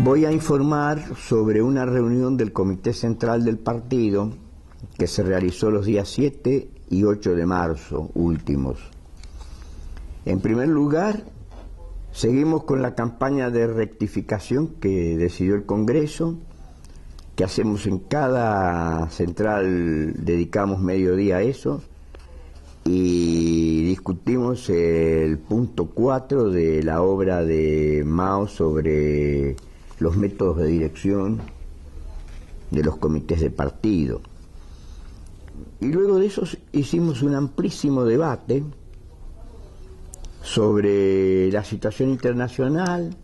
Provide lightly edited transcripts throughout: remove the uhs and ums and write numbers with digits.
Voy a informar sobre una reunión del Comité Central del Partido que se realizó los días 7 y 8 de marzo últimos. En primer lugar, seguimos con la campaña de rectificación que decidió el Congreso, que hacemos en cada central, dedicamos mediodía a eso, y discutimos el punto 4 de la obra de Mao sobre los métodos de dirección de los comités de partido. Y luego de eso hicimos un amplísimo debate sobre la situación internacional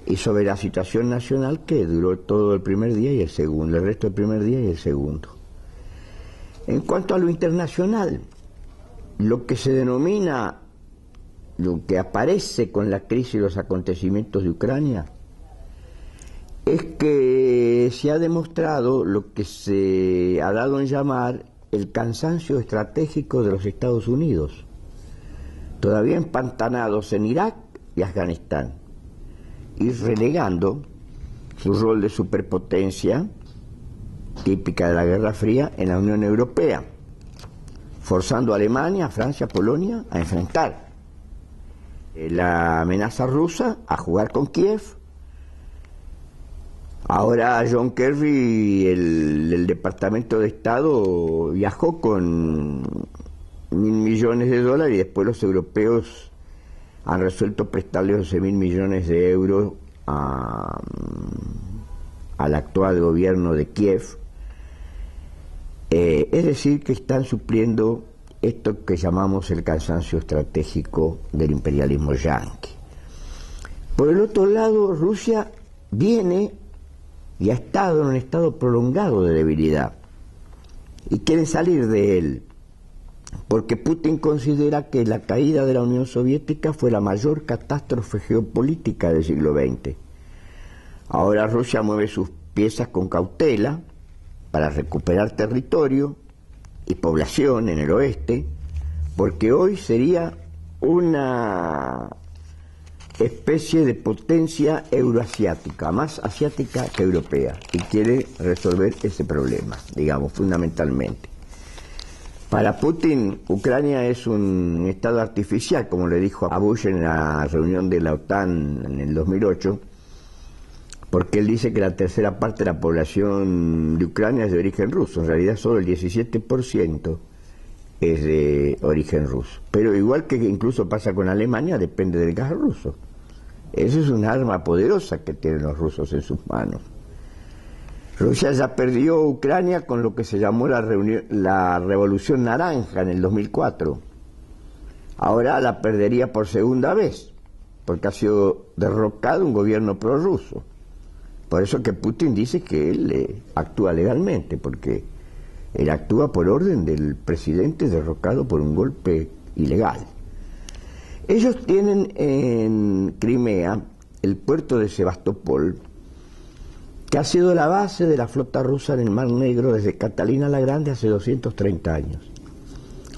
y sobre la situación nacional, que duró todo el primer día y el segundo, el resto del primer día y el segundo. En cuanto a lo internacional, lo que se denomina, lo que aparece con la crisis y los acontecimientos de Ucrania, es que se ha demostrado lo que se ha dado en llamar el cansancio estratégico de los Estados Unidos, todavía empantanados en Irak y Afganistán, y relegando su rol de superpotencia típica de la Guerra Fría en la Unión Europea, forzando a Alemania, Francia, Polonia a enfrentar la amenaza rusa, a jugar con Kiev. Ahora John Kerry, el Departamento de Estado, viajó con $1.000 millones y después los europeos han resuelto prestarle 11.000 millones de euros al actual gobierno de Kiev. Es decir, que están supliendo esto que llamamos el cansancio estratégico del imperialismo yanqui. Por el otro lado, Rusia viene y ha estado en un estado prolongado de debilidad y quiere salir de él, porque Putin considera que la caída de la Unión Soviética fue la mayor catástrofe geopolítica del siglo XX. Ahora Rusia mueve sus piezas con cautela para recuperar territorio y población en el oeste, porque hoy sería una especie de potencia euroasiática, más asiática que europea, y quiere resolver ese problema, digamos, fundamentalmente. Para Putin, Ucrania es un estado artificial, como le dijo a Bush en la reunión de la OTAN en el 2008, porque él dice que la tercera parte de la población de Ucrania es de origen ruso. En realidad solo el 17% es de origen ruso. Pero igual que incluso pasa con Alemania, depende del gas ruso. Eso es un arma poderosa que tienen los rusos en sus manos. Rusia ya perdió Ucrania con lo que se llamó la Revolución Naranja en el 2004. Ahora la perdería por segunda vez, porque ha sido derrocado un gobierno prorruso. Por eso que Putin dice que él actúa legalmente, porque él actúa por orden del presidente derrocado por un golpe ilegal. Ellos tienen en Crimea el puerto de Sebastopol, que ha sido la base de la flota rusa en el Mar Negro desde Catalina la Grande hace 230 años.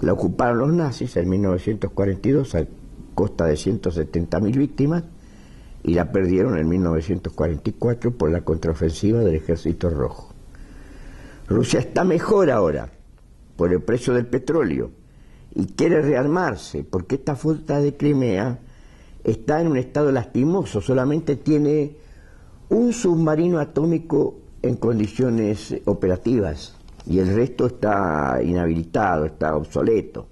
La ocuparon los nazis en 1942 a costa de 170.000 víctimas, y la perdieron en 1944 por la contraofensiva del Ejército Rojo. Rusia está mejor ahora por el precio del petróleo y quiere rearmarse, porque esta flota de Crimea está en un estado lastimoso, solamente tiene un submarino atómico en condiciones operativas y el resto está inhabilitado, está obsoleto.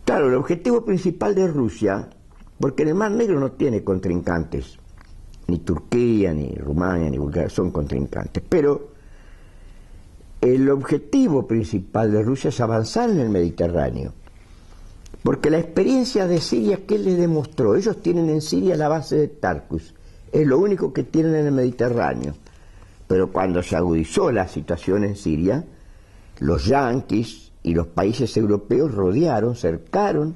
Claro, el objetivo principal de Rusia, porque en el Mar Negro no tiene contrincantes, ni Turquía, ni Rumania, ni Bulgaria son contrincantes, pero el objetivo principal de Rusia es avanzar en el Mediterráneo, porque la experiencia de Siria, ¿qué les demostró? Ellos tienen en Siria la base de Tartus, es lo único que tienen en el Mediterráneo, pero cuando se agudizó la situación en Siria, los yanquis y los países europeos rodearon, cercaron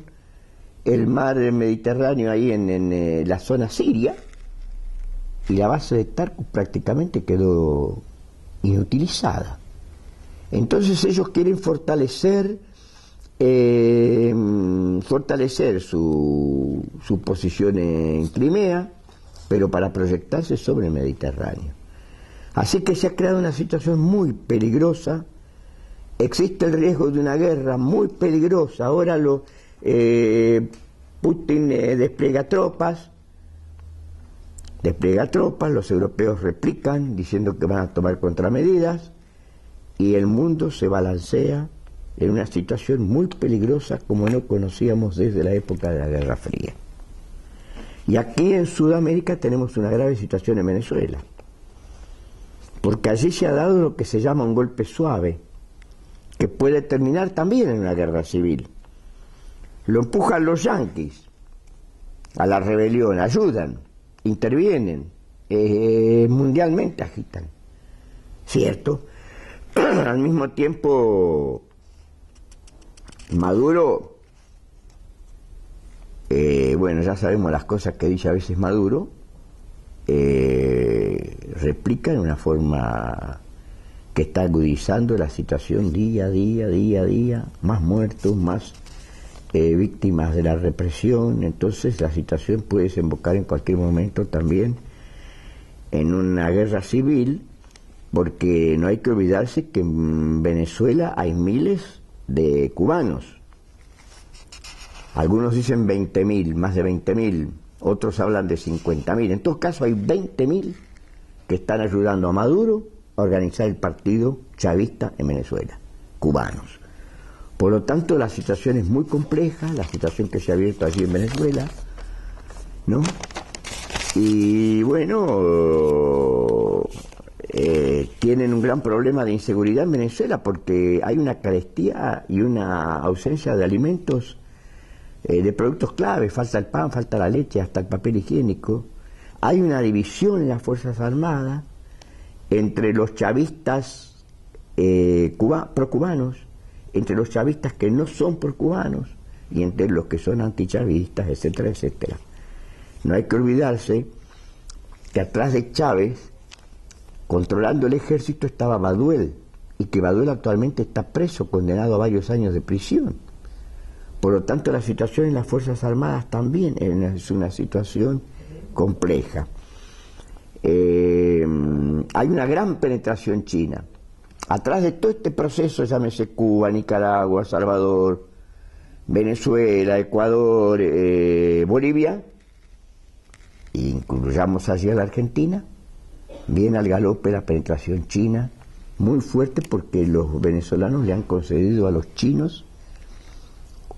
el mar Mediterráneo ahí en la zona siria, y la base de Tartus prácticamente quedó inutilizada. Entonces ellos quieren fortalecer su posición en Crimea, pero para proyectarse sobre el Mediterráneo. Así que se ha creado una situación muy peligrosa. Existe el riesgo de una guerra muy peligrosa. Ahora Putin despliega tropas, los europeos replican diciendo que van a tomar contramedidas y el mundo se balancea en una situación muy peligrosa como no conocíamos desde la época de la Guerra Fría. Y aquí en Sudamérica tenemos una grave situación en Venezuela, porque allí se ha dado lo que se llama un golpe suave, que puede terminar también en una guerra civil. Lo empujan los yanquis a la rebelión, ayudan, intervienen, mundialmente agitan, ¿cierto? Al mismo tiempo, Maduro, bueno, ya sabemos las cosas que dice a veces Maduro, replica en una forma que está agudizando la situación día a día, más muertos, más víctimas de la represión. Entonces la situación puede desembocar en cualquier momento también en una guerra civil, porque no hay que olvidarse que en Venezuela hay miles de cubanos. Algunos dicen 20.000, más de 20.000, otros hablan de 50.000. En todo caso hay 20.000 que están ayudando a Maduro a organizar el partido chavista en Venezuela, cubanos. Por lo tanto, la situación es muy compleja, la situación que se ha abierto allí en Venezuela, ¿no? Y bueno, tienen un gran problema de inseguridad en Venezuela porque hay una carestía y una ausencia de alimentos, de productos claves. Falta el pan, falta la leche, hasta el papel higiénico. Hay una división en las Fuerzas Armadas entre los chavistas procubanos, entre los chavistas que no son procubanos y entre los que son antichavistas, etcétera, etcétera. No hay que olvidarse que atrás de Chávez, controlando el ejército, estaba Baduel, y que Baduel actualmente está preso, condenado a varios años de prisión. Por lo tanto, la situación en las Fuerzas Armadas también es una situación compleja. Hay una gran penetración china. Atrás de todo este proceso, llámese Cuba, Nicaragua, Salvador, Venezuela, Ecuador, Bolivia, incluyamos allí a la Argentina, viene al galope la penetración china, muy fuerte, porque los venezolanos le han concedido a los chinos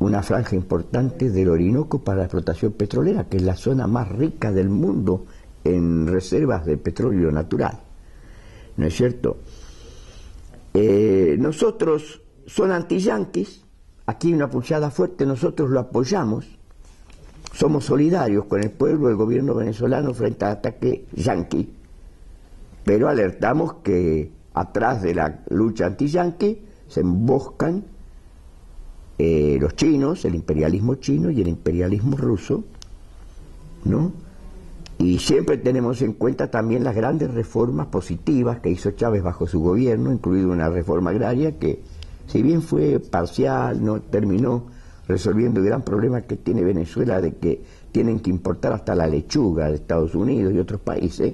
una franja importante del Orinoco para la explotación petrolera, que es la zona más rica del mundo en reservas de petróleo natural, ¿no es cierto? Nosotros son anti-yanquis, aquí hay una pulsada fuerte, nosotros lo apoyamos, somos solidarios con el pueblo del gobierno venezolano frente al ataque yanqui, pero alertamos que atrás de la lucha anti-yanqui se emboscan los chinos, el imperialismo chino y el imperialismo ruso, ¿no? Y siempre tenemos en cuenta también las grandes reformas positivas que hizo Chávez bajo su gobierno, incluida una reforma agraria que, si bien fue parcial, no terminó resolviendo el gran problema que tiene Venezuela de que tienen que importar hasta la lechuga de Estados Unidos y otros países,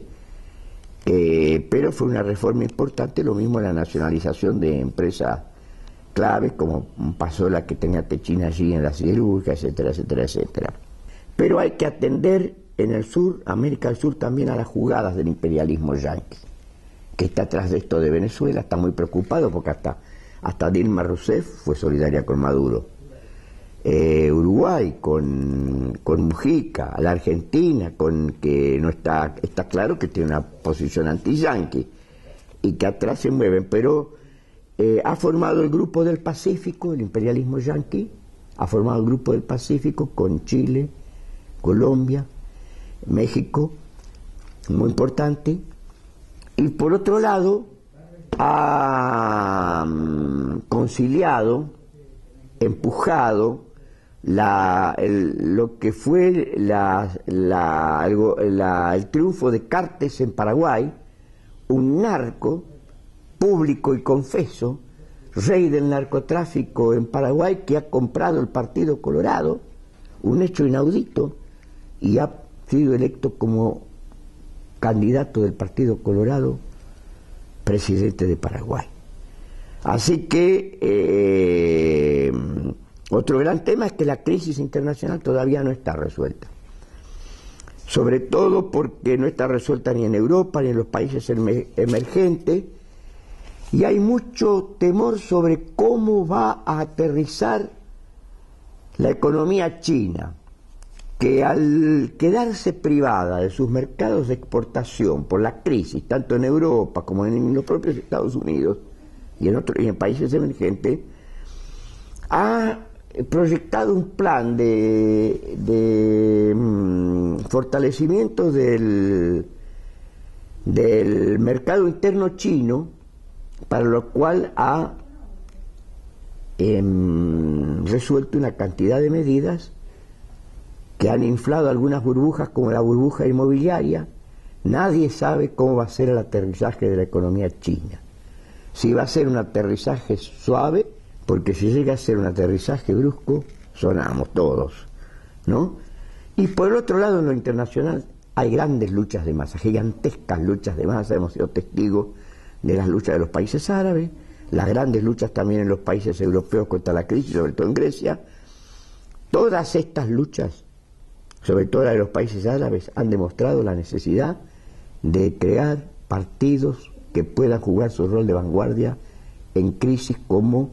pero fue una reforma importante. Lo mismo la nacionalización de empresas claves, como pasó la que tenía Techina allí en la siderúrgica, etcétera, etcétera, etcétera. Pero hay que atender en el sur, América del Sur, también a las jugadas del imperialismo yanqui, que está atrás de esto de Venezuela, está muy preocupado porque hasta Dilma Rousseff fue solidaria con Maduro. Uruguay con Mujica, la Argentina que no está claro que tiene una posición anti-yanqui y que atrás se mueven, pero ha formado el Grupo del Pacífico, el imperialismo yanqui, ha formado el Grupo del Pacífico con Chile, Colombia, México, muy importante, y por otro lado ha conciliado, empujado lo que fue el triunfo de Cartes en Paraguay, un narco público y confeso, rey del narcotráfico en Paraguay, que ha comprado el Partido Colorado, un hecho inaudito, y ha sido electo como candidato del Partido Colorado, presidente de Paraguay. Así que otro gran tema es que la crisis internacional todavía no está resuelta. Sobre todo porque no está resuelta ni en Europa ni en los países emergentes, y hay mucho temor sobre cómo va a aterrizar la economía china, que al quedarse privada de sus mercados de exportación por la crisis, tanto en Europa como en los propios Estados Unidos y en países emergentes, ha proyectado un plan de fortalecimiento del mercado interno chino, para lo cual ha resuelto una cantidad de medidas que han inflado algunas burbujas, como la burbuja inmobiliaria. Nadie sabe cómo va a ser el aterrizaje de la economía china. Si va a ser un aterrizaje suave, porque si llega a ser un aterrizaje brusco, sonamos todos, ¿no? Y por el otro lado, en lo internacional, hay grandes luchas de masa, gigantescas luchas de masa. Hemos sido testigos de las luchas de los países árabes, las grandes luchas también en los países europeos contra la crisis, sobre todo en Grecia. Todas estas luchas, sobre todo la de los países árabes, han demostrado la necesidad de crear partidos que puedan jugar su rol de vanguardia en crisis como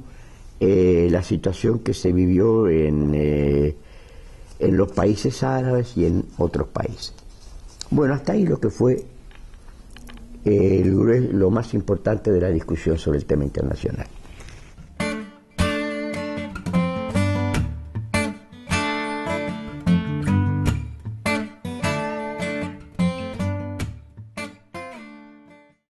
la situación que se vivió en los países árabes y en otros países. Bueno, hasta ahí lo que fue lo más importante de la discusión sobre el tema internacional.